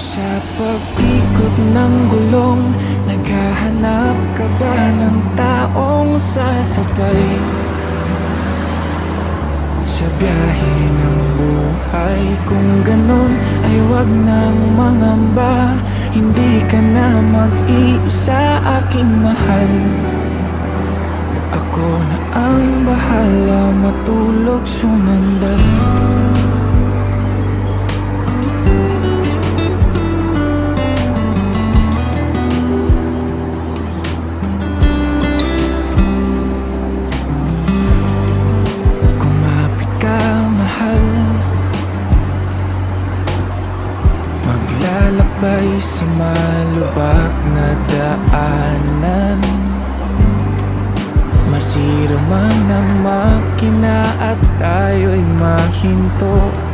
Sa pag-ikot ng gulong, naghahanap ka ba ng taong sasabay? Sa biyahe ng buhay, kung ganun ay wag nang mangamba. Hindi ka na mag-iisa, aking mahal. Ako na ang bahala, matulog sumandal. Maglalakbay sa malubak na daanan, masira man ang makina at tayo'y mahinto.